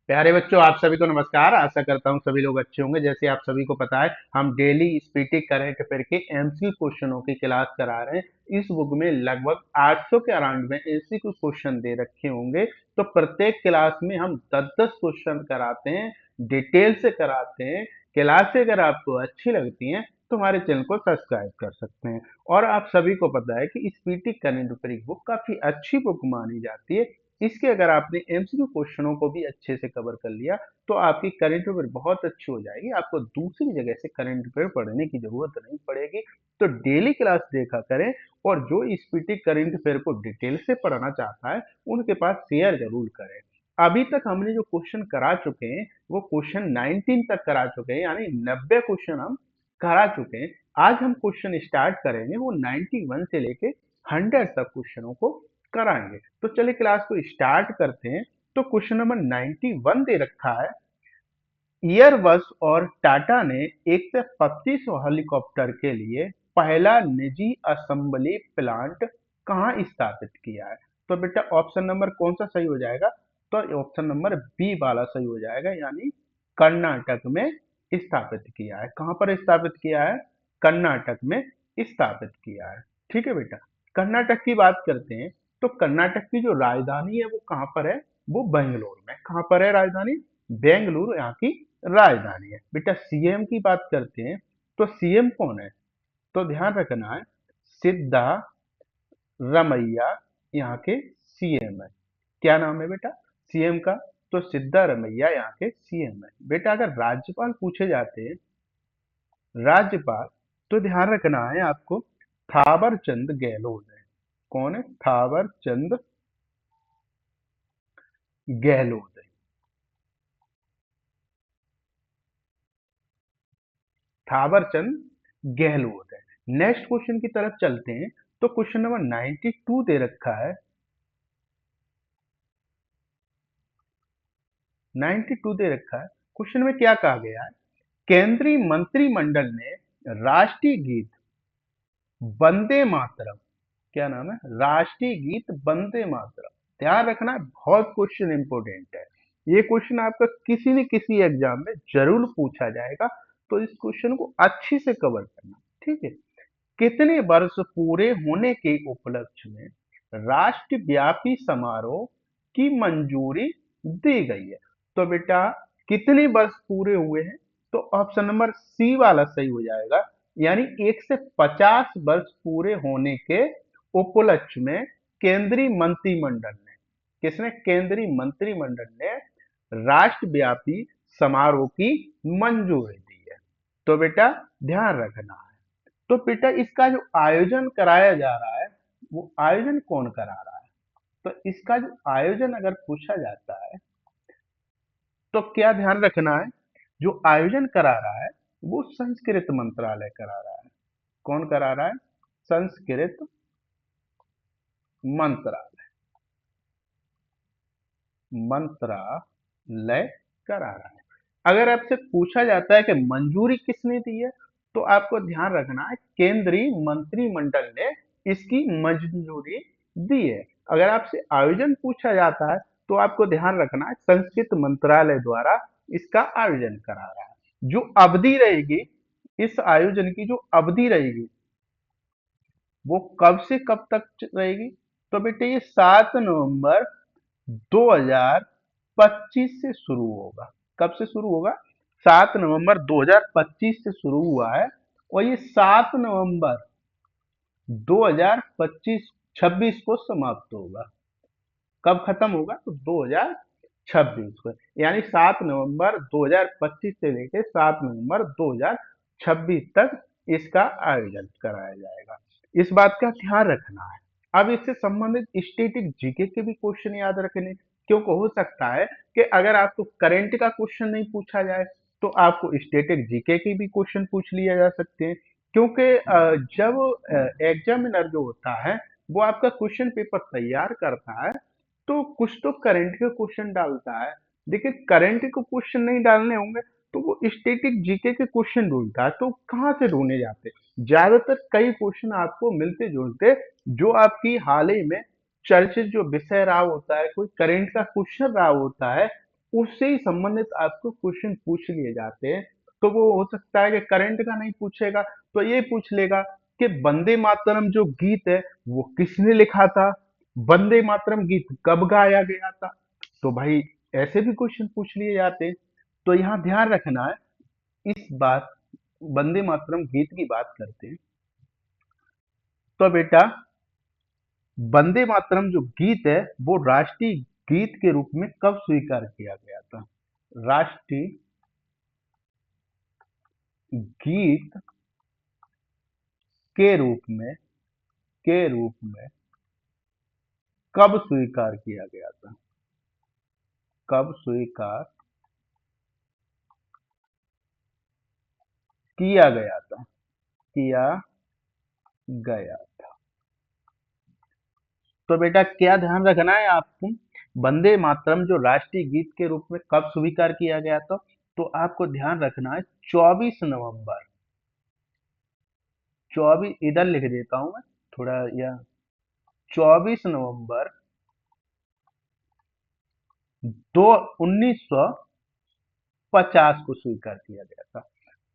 प्यारे बच्चों, आप सभी को नमस्कार। आशा करता हूँ सभी लोग अच्छे होंगे। जैसे आप सभी को पता है, हम डेली स्पीटी करंट अफेयर के एमसीक्यू क्वेश्चनों की क्लास करा रहे हैं। इस बुक में लगभग 800 के अराउंड में एमसीक्यू क्वेश्चन दे रखे होंगे। तो प्रत्येक क्लास में हम 10-10 क्वेश्चन कराते हैं, डिटेल से कराते हैं। क्लास अगर आपको अच्छी लगती हैं तो हमारे चैनल को सब्सक्राइब कर सकते हैं। और आप सभी को पता है कि स्पीटी करंट अफेयर बुक काफी अच्छी बुक मानी जाती है। इसके अगर आपने एमसीक्यू क्वेश्चनों को भी अच्छे से कवर कर लिया तो आपकी करंट अफेयर बहुत अच्छी हो जाएगी। आपको दूसरी जगह से करंट अफेयर पढ़ने की जरूरत नहीं पड़ेगी। तो डेली क्लास देखा करें, और जो स्पीटी करंट अफेयर को डिटेल से पढ़ना चाहता है उनके पास शेयर जरूर करें। अभी तक हमने जो क्वेश्चन करा चुके हैं वो क्वेश्चन 19 तक करा चुके हैं, यानी 90 क्वेश्चन हम करा चुके हैं। आज हम क्वेश्चन स्टार्ट करेंगे वो 91 से लेके 100 तक क्वेश्चनों को कराएंगे। तो चलिए क्लास को स्टार्ट करते हैं। तो क्वेश्चन नंबर 91 दे रखा है, एयरबस और टाटा ने 125 हेलीकॉप्टर के लिए पहला निजी असेंबली प्लांट कहाँ स्थापित किया है? तो बेटा ऑप्शन नंबर कौन सा सही हो जाएगा? तो ऑप्शन नंबर बी वाला सही हो जाएगा, यानी कर्नाटक में स्थापित किया है। कहां पर स्थापित किया है? कर्नाटक में स्थापित किया है। ठीक है बेटा, कर्नाटक की बात करते हैं। तो कर्नाटक की जो राजधानी है वो कहां पर है? वो बेंगलोर में। कहां पर है राजधानी? बेंगलुरु यहाँ की राजधानी है। बेटा सीएम की बात करते हैं। तो सीएम कौन है? तो ध्यान रखना है, सिद्धा रमैया यहाँ के सीएम है। क्या नाम है बेटा सीएम का? तो सिद्धारमैया यहाँ के सीएम है। बेटा अगर राज्यपाल पूछे जाते हैं, राज्यपाल, तो ध्यान रखना है आपको, थावर चंद गहलोत है। कौन है? थावर चंद गहलोत है। थावर चंद गहलोत है। नेक्स्ट क्वेश्चन की तरफ चलते हैं। तो क्वेश्चन नंबर 92 दे रखा है। 92 दे रखा है। क्वेश्चन में क्या कहा गया है? केंद्रीय मंत्रिमंडल ने राष्ट्रीय गीत वंदे मातरम, क्या नाम है? राष्ट्रीय गीत वंदे मातरम। ध्यान रखना है, बहुत क्वेश्चन इंपोर्टेंट है। ये क्वेश्चन आपका किसी न किसी एग्जाम में जरूर पूछा जाएगा। तो इस क्वेश्चन को अच्छे से कवर करना। ठीक है, कितने वर्ष पूरे होने के उपलक्ष्य में राष्ट्रव्यापी समारोह की मंजूरी दी गई है? तो बेटा कितने वर्ष पूरे हुए हैं? तो ऑप्शन नंबर सी वाला सही हो जाएगा, यानी 150 वर्ष पूरे होने के उपलक्ष्य में केंद्रीय मंत्रिमंडल ने, किसने? केंद्रीय मंत्रिमंडल ने राष्ट्रव्यापी समारोह की मंजूरी दी है। तो बेटा ध्यान रखना है। तो बेटा इसका जो आयोजन कराया जा रहा है वो आयोजन कौन करा रहा है? तो इसका जो आयोजन अगर पूछा जाता है तो क्या ध्यान रखना है, जो आयोजन करा रहा है वो संस्कृत मंत्रालय करा रहा है। कौन करा रहा है? संस्कृत मंत्रालय, मंत्रालय करा रहा है। अगर आपसे पूछा जाता है कि मंजूरी किसने दी है, तो आपको ध्यान रखना है केंद्रीय मंत्रिमंडल ने इसकी मंजूरी दी है। अगर आपसे आयोजन पूछा जाता है तो आपको ध्यान रखना है संस्कृत मंत्रालय द्वारा इसका आयोजन करा रहा है। जो अवधि रहेगी, इस आयोजन की जो अवधि रहेगी वो कब से कब तक रहेगी? तो बेटे ये 7 नवंबर 2025 से शुरू होगा। कब से शुरू होगा? 7 नवंबर 2025 से शुरू हुआ है, और ये 7 नवंबर 2025 26 को समाप्त होगा। कब खत्म होगा? तो 2026 को, यानी 7 नवंबर 2025 से लेकर 7 नवंबर 2026 तक इसका आयोजन कराया जाएगा। इस बात का ध्यान रखना है। अब इससे संबंधित स्टैटिक जीके के भी क्वेश्चन याद रखने, क्योंकि हो सकता है कि अगर आपको करंट का क्वेश्चन नहीं पूछा जाए तो आपको स्टैटिक जीके के भी क्वेश्चन पूछ लिया जा सकते हैं। क्योंकि जब एग्जामिनर जो होता है वो आपका क्वेश्चन पेपर तैयार करता है तो कुछ तो करंट के क्वेश्चन डालता है, लेकिन करंट के क्वेश्चन नहीं डालने होंगे तो वो स्टैटिक जीके के क्वेश्चन ढूंढता है। तो कहाँ से ढूंढे जाते हैं? ज्यादातर कई क्वेश्चन आपको मिलते जुलते, जो आपकी हाल ही में चर्चित जो विषय रहा होता है, कोई करंट का क्वेश्चन रहा होता है, उससे ही संबंधित आपको क्वेश्चन पूछ लिए जाते हैं। तो वो हो सकता है कि करंट का नहीं पूछेगा, तो ये पूछ लेगा कि वंदे मातरम जो गीत है वो किसने लिखा था, वंदे मातरम गीत कब गाया गया था। तो भाई ऐसे भी क्वेश्चन पूछ लिए जाते हैं। तो यहाँ ध्यान रखना है इस बात, वंदे मातरम गीत की बात करते हैं। तो बेटा वंदे मातरम जो गीत है वो राष्ट्रीय गीत के रूप में कब स्वीकार किया गया था। राष्ट्रीय गीत के रूप में कब स्वीकार किया गया था, कब स्वीकार किया गया था, किया गया था। तो बेटा क्या ध्यान रखना है आपको, वंदे मातरम जो राष्ट्रीय गीत के रूप में कब स्वीकार किया गया था, तो आपको ध्यान रखना है 24 नवंबर, 24 इधर लिख देता हूं मैं थोड़ा, या 24 नवंबर दो 1950 को स्वीकार किया गया था।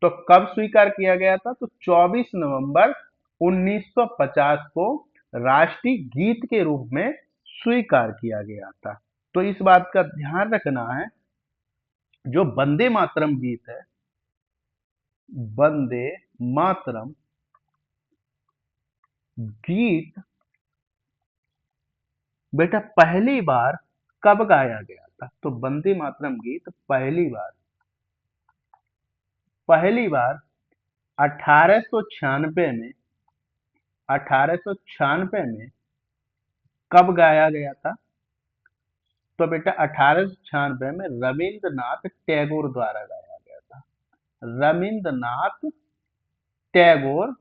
तो कब स्वीकार किया गया था, तो 24 नवंबर 1950 को राष्ट्रीय गीत के रूप में स्वीकार किया गया था। तो इस बात का ध्यान रखना है, जो वंदे मातरम गीत है, वंदे मातरम गीत बेटा पहली बार कब गाया गया था। तो वंदे मातरम गीत पहली बार 1896 में, 1896 में कब गाया गया था। तो बेटा 1896 में रविंद्रनाथ टैगोर द्वारा गाया गया था, रविंद्रनाथ टैगोर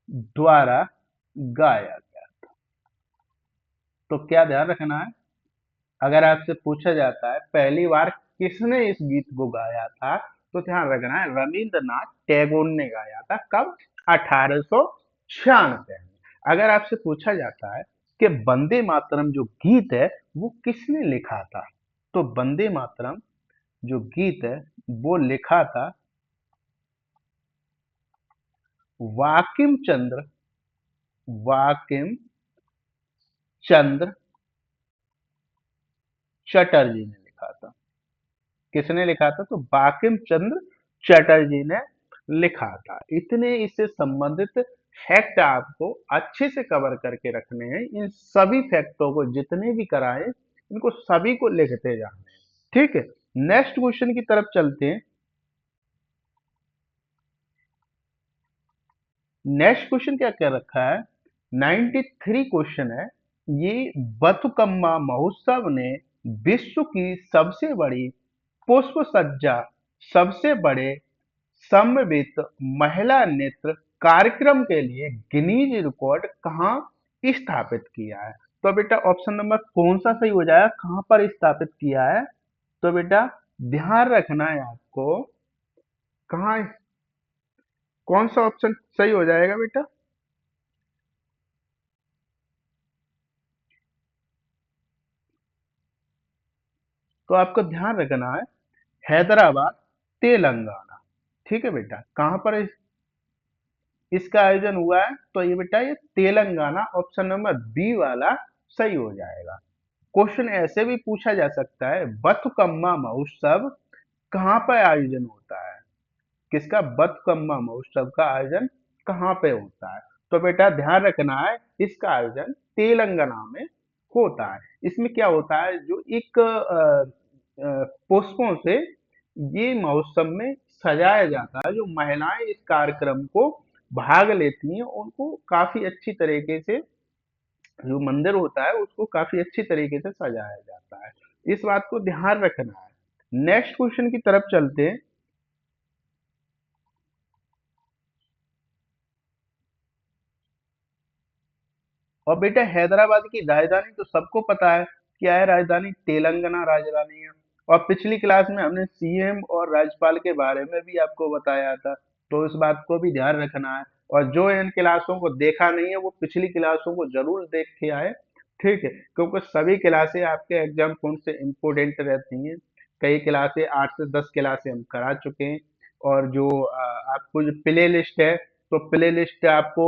द्वारा गाया गया। तो क्या ध्यान रखना है, अगर आपसे पूछा जाता है पहली बार किसने इस गीत को गाया था, तो ध्यान रखना है रविंद्रनाथ टैगोर ने गाया था। कब, 1896 में। अगर आपसे पूछा जाता है कि वंदे मातरम जो गीत है वो किसने लिखा था, तो वंदे मातरम जो गीत है वो लिखा था वाकिम चंद्र, वाकिम चंद्र चटर्जी ने लिखा था। किसने लिखा था, तो बाकिम चंद्र चटर्जी ने लिखा था। इतने इससे संबंधित फैक्ट आपको अच्छे से कवर करके रखने हैं। इन सभी फैक्टों को जितने भी कराए इनको सभी को लिखते जाना है, ठीक है। नेक्स्ट क्वेश्चन की तरफ चलते हैं। नेक्स्ट क्वेश्चन क्या कह रखा है, 93 क्वेश्चन है ये। बथुकम्मा महोत्सव ने विश्व की सबसे बड़ी पुष्प सज्जा, सबसे बड़े समवेत महिला नृत्य कार्यक्रम के लिए गिनीज रिकॉर्ड कहाँ स्थापित किया है। तो बेटा ऑप्शन नंबर कौन सा सही हो जाएगा, कहां पर स्थापित किया है। तो बेटा ध्यान रखना है आपको, कहा, कौन सा ऑप्शन सही हो जाएगा बेटा। तो आपको ध्यान रखना है हैदराबाद, तेलंगाना, ठीक है बेटा। कहां पर इसका आयोजन हुआ है, तो ये बेटा ये तेलंगाना, ऑप्शन नंबर बी वाला सही हो जाएगा। क्वेश्चन ऐसे भी पूछा जा सकता है बथुकम्मा महोत्सव कहाँ पर आयोजन होता है, किसका, बथुकम्मा महोत्सव का आयोजन कहाँ पे होता है। तो बेटा ध्यान रखना है इसका आयोजन तेलंगाना में होता है। इसमें क्या होता है, जो एक पुष्पों से ये महोत्सव में सजाया जाता है, जो महिलाएं इस कार्यक्रम को भाग लेती हैं उनको काफी अच्छी तरीके से, जो मंदिर होता है उसको काफी अच्छी तरीके से सजाया जाता है। इस बात को ध्यान रखना है। नेक्स्ट क्वेश्चन की तरफ चलते हैं। और बेटा हैदराबाद की राजधानी तो सबको पता है, क्या है राजधानी, तेलंगाना राजधानी है। और पिछली क्लास में हमने सीएम और राज्यपाल के बारे में भी आपको बताया था, तो इस बात को भी ध्यान रखना है। और जो इन क्लासों को देखा नहीं है वो पिछली क्लासों को जरूर देख के आए, ठीक है, क्योंकि सभी क्लासें आपके एग्जाम कौन से इम्पोर्टेंट रहती हैं। कई क्लासें 8 से 10 क्लासें हम करा चुके हैं। और जो आपको जो प्ले लिस्ट है, तो प्ले लिस्ट आपको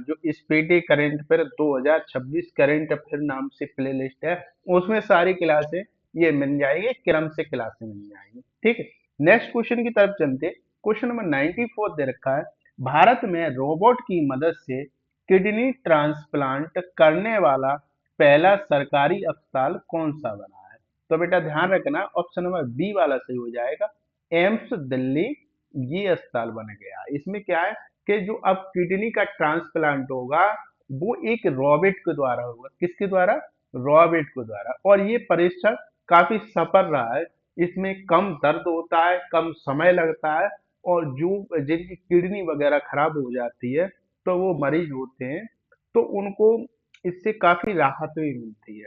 जो स्पीडी करंट पर 2026 करंट अफेयर नाम से प्ले लिस्ट है, उसमें सारी क्लासें ये मिल जाएगी, क्रम से क्लासें मिल जाएंगी। ठीक है, नेक्स्ट क्वेश्चन की तरफ चलते हैं। क्वेश्चन नंबर 94 दे रखा है, भारत में रोबोट की मदद से किडनी ट्रांसप्लांट करने वाला पहला सरकारी अस्पताल कौन सा बना है? तो बेटा ध्यान रखना, ऑप्शन नंबर बी वाला सही हो जाएगा। एम्स दिल्ली, ये अस्पताल बन गया। इसमें क्या है कि जो अब किडनी का ट्रांसप्लांट होगा, वो एक रॉबोट के द्वारा होगा। किसके द्वारा? रॉबोट के द्वारा। और ये परीक्षण काफी सफल रहा है। इसमें कम दर्द होता है, कम समय लगता है, और जो जिनकी किडनी वगैरह खराब हो जाती है, तो वो मरीज होते हैं, तो उनको इससे काफी राहत भी मिलती है।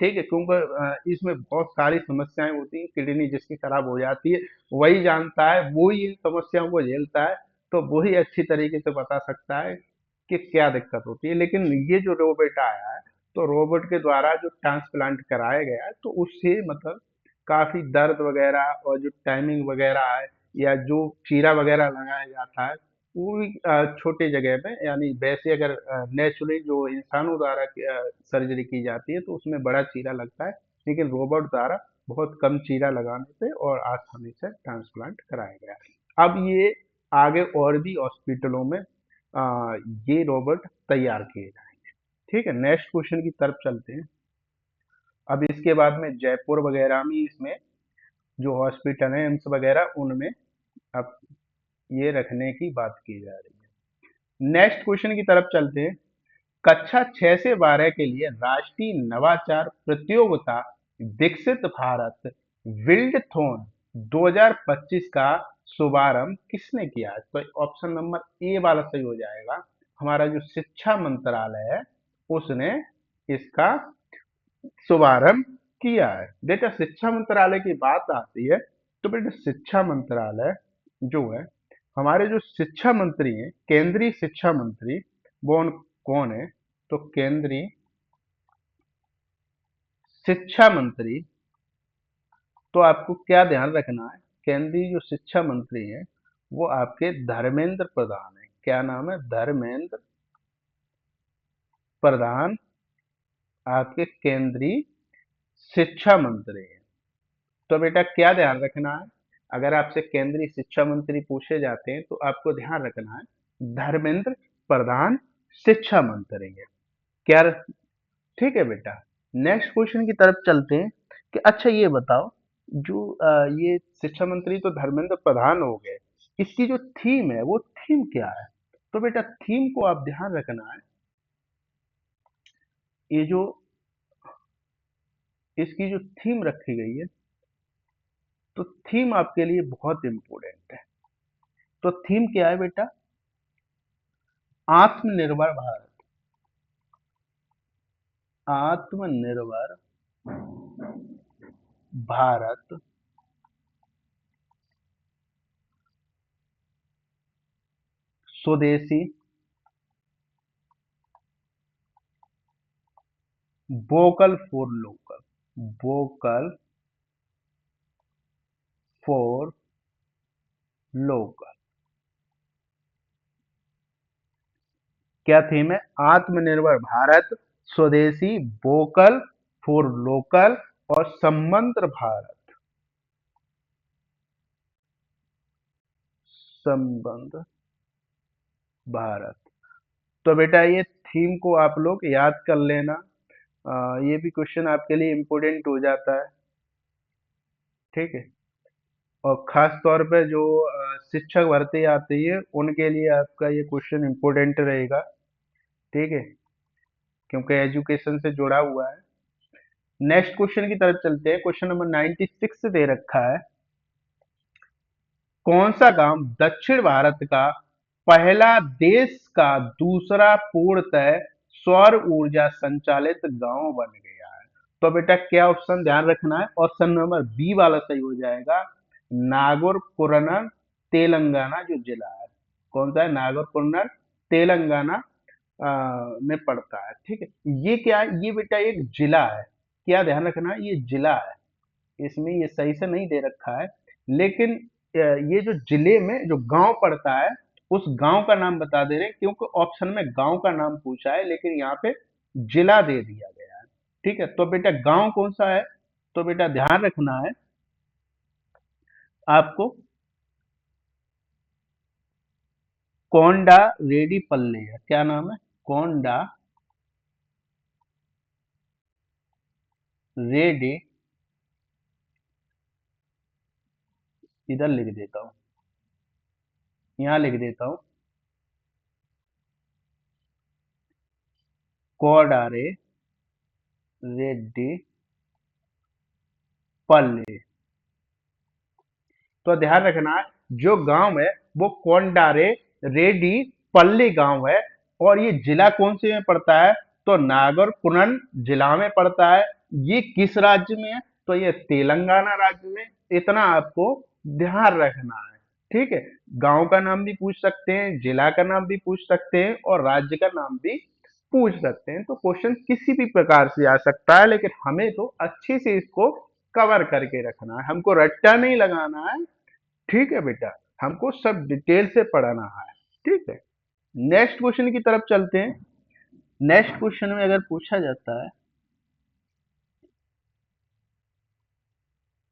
ठीक है, क्योंकि इसमें बहुत सारी समस्याएं होती हैं। किडनी जिसकी खराब हो जाती है, वही जानता है, वो ही इन समस्याओं को झेलता है, तो वही अच्छी तरीके से बता सकता है कि क्या दिक्कत होती है। लेकिन ये जो रोबोट आया है, तो रोबोट के द्वारा जो ट्रांसप्लांट कराया गया है, तो उससे मतलब काफी दर्द वगैरह और जो टाइमिंग वगैरह है, या जो चीरा वगैरह लगाया जाता है, वो भी छोटे जगह पे, यानी वैसे अगर नेचुरली जो इंसानों द्वारा सर्जरी की जाती है, तो उसमें बड़ा चीरा लगता है। लेकिन रोबोट द्वारा बहुत कम चीरा लगाने से और आसानी से ट्रांसप्लांट कराया गया है। अब ये आगे और भी हॉस्पिटलों में ये रोबोट तैयार किए जाएंगे। ठीक है, नेक्स्ट क्वेश्चन की तरफ चलते हैं। अब इसके बाद में जयपुर वगैरह में, इसमें जो हॉस्पिटल है एम्स वगैरह, उनमें अब ये रखने की बात की जा रही है। नेक्स्ट क्वेश्चन की तरफ चलते हैं। कक्षा 6 से 12 के लिए राष्ट्रीय नवाचार प्रतियोगिता विकसित भारत विल्डथॉन 2025 का शुभारंभ किसने किया है? तो ऑप्शन नंबर ए वाला सही हो जाएगा। हमारा जो शिक्षा मंत्रालय है, उसने इसका शुभारंभ किया है। बेटा शिक्षा मंत्रालय की बात आती है, तो बेटा शिक्षा मंत्रालय जो है, हमारे जो शिक्षा मंत्री हैं, केंद्रीय शिक्षा मंत्री, वो कौन है? तो केंद्रीय शिक्षा मंत्री, तो आपको क्या ध्यान रखना है, केंद्रीय जो शिक्षा मंत्री हैं, वो आपके धर्मेंद्र प्रधान है। क्या नाम है? धर्मेंद्र प्रधान आपके केंद्रीय शिक्षा मंत्री हैं। तो बेटा क्या ध्यान रखना है, अगर आपसे केंद्रीय शिक्षा मंत्री पूछे जाते हैं, तो आपको ध्यान रखना है धर्मेंद्र प्रधान शिक्षा मंत्री है। क्या? ठीक है बेटा, नेक्स्ट क्वेश्चन की तरफ चलते हैं कि अच्छा ये बताओ, जो ये शिक्षा मंत्री तो धर्मेंद्र प्रधान हो गए, इसकी जो थीम है, वो थीम क्या है? तो बेटा थीम को आप ध्यान रखना है। ये जो इसकी जो थीम रखी गई है, तो थीम आपके लिए बहुत इंपॉर्टेंट है। तो थीम क्या है बेटा? आत्मनिर्भर भारत। आत्मनिर्भर भारत, स्वदेशी, vocal for local. Vocal for local. क्या थीम है? आत्मनिर्भर भारत, स्वदेशी, वोकल फॉर लोकल और संबंध भारत। संबंध भारत। तो बेटा ये थीम को आप लोग याद कर लेना। ये भी क्वेश्चन आपके लिए इम्पोर्टेंट हो जाता है। ठीक है, और खास तौर पे जो शिक्षक भर्ती आती है, उनके लिए आपका ये क्वेश्चन इम्पोर्टेंट रहेगा। ठीक है, क्योंकि एजुकेशन से जुड़ा हुआ है। नेक्स्ट क्वेश्चन की तरफ चलते हैं। क्वेश्चन नंबर 96 दे रखा है, कौन सा गांव दक्षिण भारत का पहला देश का दूसरा पूर्णतः सौर ऊर्जा संचालित गांव बन गया है? तो बेटा क्या ऑप्शन ध्यान रखना है, ऑप्शन नंबर बी वाला सही हो जाएगा। नागौर तेलंगाना जो जिला है, कौन सा है? नागौर तेलंगाना, में पड़ता है। ठीक है, ये क्या है, ये बेटा एक जिला है। क्या ध्यान रखना है, ये जिला है, इसमें ये सही से नहीं दे रखा है, लेकिन ये जो जिले में जो गांव पड़ता है, उस गांव का नाम बता दे रहे हैं, क्योंकि ऑप्शन में गांव का नाम पूछा है लेकिन यहाँ पे जिला दे दिया गया है। ठीक है, तो बेटा गांव कौन सा है, तो बेटा ध्यान रखना है आपको, कोंडा रेडी पल्ले है। क्या नाम है, कोंडा रेडी, इधर लिख देता हूँ, यहाँ लिख देता हूँ, कोडारे रेड्डी पल्ले। तो ध्यान रखना है, जो गांव है वो कोंडारे रेडी पल्ली गांव है, और ये जिला कौन से में पड़ता है, तो नागरकुनन जिला में पड़ता है। ये किस राज्य में है, तो ये तेलंगाना राज्य में। इतना आपको ध्यान रखना है। ठीक है, गांव का नाम भी पूछ सकते हैं, जिला का नाम भी पूछ सकते हैं, और राज्य का नाम भी पूछ सकते हैं। तो क्वेश्चन किसी भी प्रकार से आ सकता है, लेकिन हमें तो अच्छे से इसको कवर करके रखना है, हमको रट्टा नहीं लगाना है। ठीक है बेटा, हमको सब डिटेल से पढ़ाना है। ठीक है, नेक्स्ट क्वेश्चन की तरफ चलते हैं। नेक्स्ट क्वेश्चन में अगर पूछा जाता है,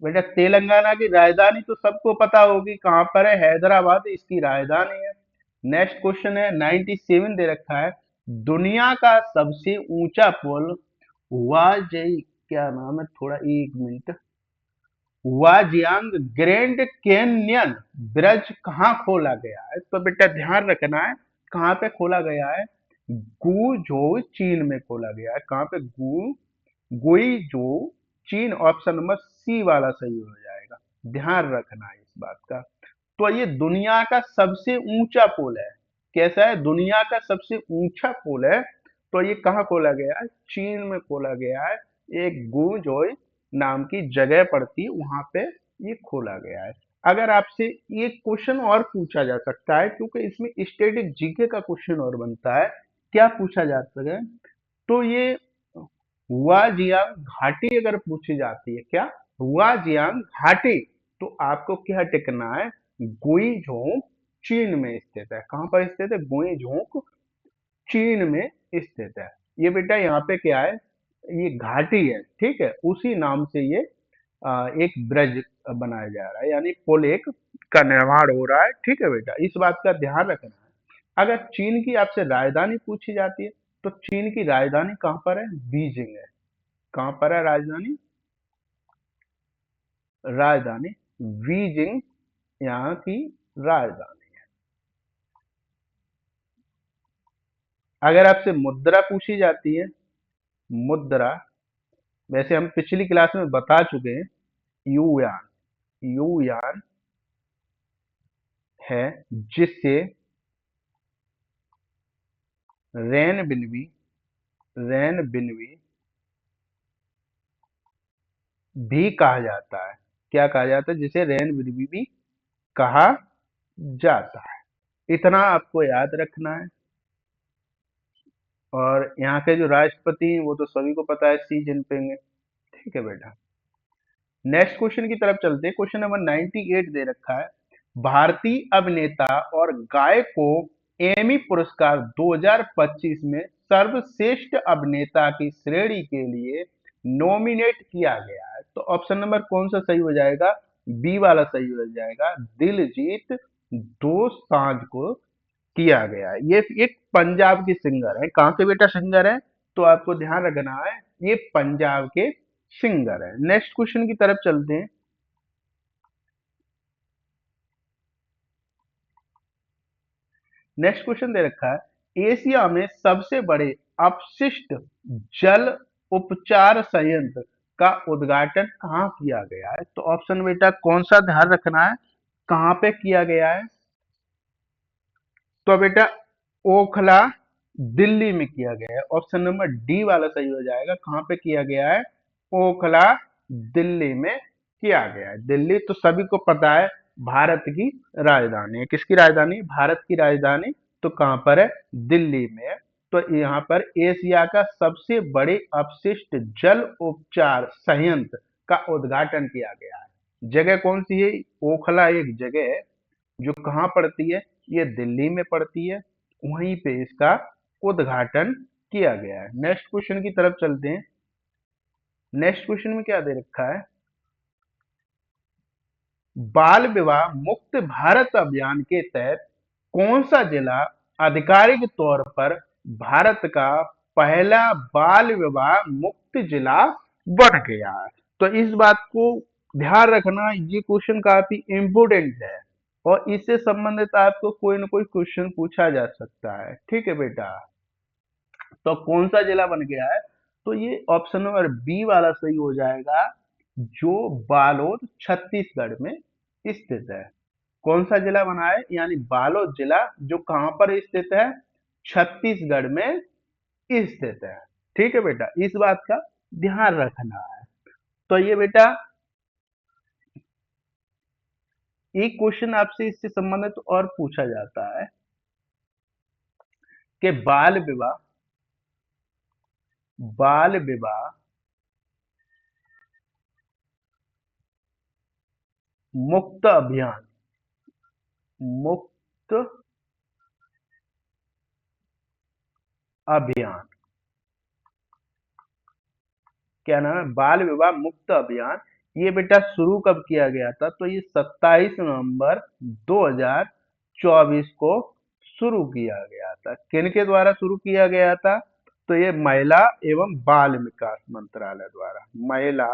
बेटा तेलंगाना की राजधानी तो सबको पता होगी, कहां पर है, हैदराबाद इसकी राजधानी है। नेक्स्ट क्वेश्चन है 97 दे रखा है, दुनिया का सबसे ऊंचा पुल वाजई, क्या नाम है, थोड़ा एक मिनट, वाजियांग ग्रैंड कैन्यन ब्रिज कहाँ खोला गया है, तो बेटा ध्यान रखना है, कहाँ पे खोला गया है, गुजो चीन में खोला गया है। कहाँ पे, गुइजो चीन, ऑप्शन नंबर सी वाला सही हो जाएगा। ध्यान रखना है इस बात का। तो ये दुनिया का सबसे ऊंचा पुल है। कैसा है, दुनिया का सबसे ऊंचा पुल है। तो ये कहाँ खोला गया है, चीन में खोला गया है। एक गुजोय नाम की जगह पड़ती है, वहां पे ये खोला गया है। अगर आपसे एक क्वेश्चन और पूछा जा सकता है, क्योंकि इसमें स्टैटिक जीके का क्वेश्चन और बनता है, क्या पूछा जा सकता है, तो ये हुआजियांग घाटी अगर पूछी जाती है, क्या, हुआजियांग घाटी, तो आपको क्या टिकना है, गुइझोंग चीन में स्थित है। कहां पर स्थित है, गुइझोंग चीन में स्थित है। ये बेटा यहाँ पे क्या है, ये घाटी है। ठीक है, उसी नाम से ये एक ब्रिज बनाया जा रहा है, यानी पुल एक का निर्माण हो रहा है। ठीक है बेटा, इस बात का ध्यान रखना है। अगर चीन की आपसे राजधानी पूछी जाती है, तो चीन की राजधानी कहाँ पर है, बीजिंग है। कहाँ पर है राजधानी, राजधानी बीजिंग यहाँ की राजधानी। अगर आपसे मुद्रा पूछी जाती है, मुद्रा, वैसे हम पिछली क्लास में बता चुके हैं, युयान, युयान है, जिससे रेनबिन्वी, रेनबिन्वी भी कहा जाता है। क्या कहा जाता है, जिसे रेनबिन्वी भी कहा जाता है। इतना आपको याद रखना है। और यहाँ के जो राष्ट्रपति हैं वो तो सभी को पता है, सी जिनपिंग है। ठीक है बेटा, नेक्स्ट क्वेश्चन की तरफ चलते हैं। क्वेश्चन नंबर 98 दे रखा है, भारतीय अभिनेता और गायक को एमी पुरस्कार 2025 में सर्वश्रेष्ठ अभिनेता की श्रेणी के लिए नॉमिनेट किया गया है। तो ऑप्शन नंबर कौन सा सही हो जाएगा, बी वाला सही हो जाएगा, दिलजीत दोसांझ को किया गया है। ये एक पंजाब की सिंगर है। कहाँ के बेटा सिंगर है, तो आपको ध्यान रखना है, ये पंजाब के सिंगर है। नेक्स्ट क्वेश्चन की तरफ चलते हैं। नेक्स्ट क्वेश्चन दे रखा है, एशिया में सबसे बड़े अपशिष्ट जल उपचार संयंत्र का उद्घाटन कहाँ किया गया है, तो ऑप्शन बेटा कौन सा ध्यान रखना है, कहाँ पे किया गया है, तो बेटा ओखला दिल्ली में किया गया है। ऑप्शन नंबर डी वाला सही हो जाएगा। कहाँ पे किया गया है, ओखला दिल्ली में किया गया है। दिल्ली तो सभी को पता है भारत की राजधानी है। किसकी राजधानी, भारत की राजधानी, तो कहाँ पर है, दिल्ली में है। तो यहाँ पर एशिया का सबसे बड़े अपशिष्ट जल उपचार संयंत्र का उद्घाटन किया गया है। जगह कौन सी है? ओखला एक जगह है जो कहाँ पड़ती है? ये दिल्ली में पड़ती है। वहीं पे इसका उद्घाटन किया गया है। नेक्स्ट क्वेश्चन की तरफ चलते हैं। नेक्स्ट क्वेश्चन में क्या दे रखा है? बाल विवाह मुक्त भारत अभियान के तहत कौन सा जिला आधिकारिक तौर पर भारत का पहला बाल विवाह मुक्त जिला बन गया है? तो इस बात को ध्यान रखना, ये क्वेश्चन काफी इंपोर्टेंट है और इससे संबंधित आपको कोई ना कोई क्वेश्चन पूछा जा सकता है। ठीक है बेटा, तो कौन सा जिला बन गया है? तो ये ऑप्शन नंबर बी वाला सही हो जाएगा, जो बालोद छत्तीसगढ़ में स्थित है। कौन सा जिला बना है? यानी बालोद जिला, जो कहां पर स्थित है? छत्तीसगढ़ में स्थित है। ठीक है बेटा, इस बात का ध्यान रखना है। तो ये बेटा एक क्वेश्चन आपसे इससे संबंधित और पूछा जाता है कि बाल विवाह मुक्त अभियान, मुक्त अभियान, क्या नाम है? बाल विवाह मुक्त अभियान। ये बेटा शुरू कब किया गया था? तो ये 27 नवंबर 2024 को शुरू किया गया था। किनके द्वारा शुरू किया गया था? तो ये महिला एवं बाल विकास मंत्रालय द्वारा, महिला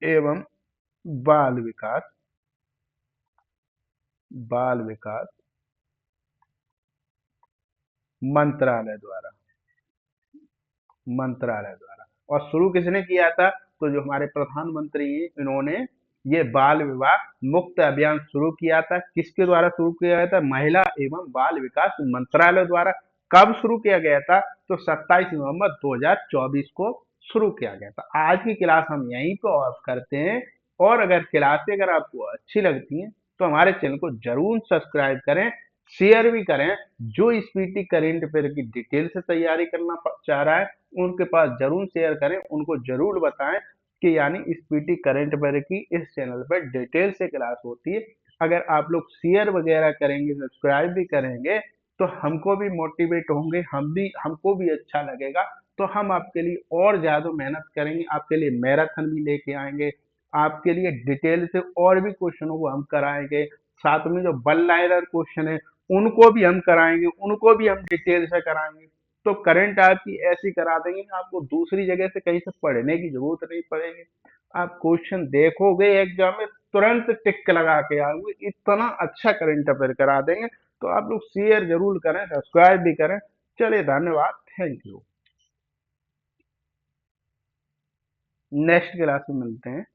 एवं बाल विकास, बाल विकास मंत्रालय द्वारा, मंत्रालय द्वारा। और शुरू किसने किया था? तो जो हमारे प्रधानमंत्री हैं, इन्होंने ये बाल विवाह मुक्त अभियान शुरू किया था। किसके द्वारा शुरू किया गया था? महिला एवं बाल विकास मंत्रालय द्वारा। कब शुरू किया गया था? तो 27 नवंबर 2024 को शुरू किया गया था। आज की क्लास हम यहीं पे ऑफ करते हैं। और अगर क्लासें अगर आपको अच्छी लगती हैं तो हमारे चैनल को जरूर सब्सक्राइब करें, शेयर भी करें। जो इस पीटी करेंट अफेयर की डिटेल से तैयारी करना चाह रहा है, उनके पास जरूर शेयर करें, उनको जरूर बताएं कि यानी इस पीटी करेंट अफेयर की इस चैनल पर डिटेल से क्लास होती है। अगर आप लोग शेयर वगैरह करेंगे, सब्सक्राइब भी करेंगे, तो हमको भी मोटिवेट होंगे, हमको भी अच्छा लगेगा। तो हम आपके लिए और ज्यादा मेहनत करेंगे, आपके लिए मैराथन भी लेके आएंगे, आपके लिए डिटेल से और भी क्वेश्चनों को हम कराएंगे। साथ में जो बल लाइनर क्वेश्चन है उनको भी हम कराएंगे, उनको भी हम डिटेल से कराएंगे। तो करंट आपकी ऐसी करा देंगे, आपको दूसरी जगह से कहीं से पढ़ने की जरूरत नहीं पड़ेगी। आप क्वेश्चन देखोगे एग्जाम में, तुरंत टिक लगा के आओगे, इतना अच्छा करंट अफेयर करा देंगे। तो आप लोग शेयर जरूर करें, सब्सक्राइब भी करें। चलिए, धन्यवाद, थैंक यू। नेक्स्ट क्लास में मिलते हैं।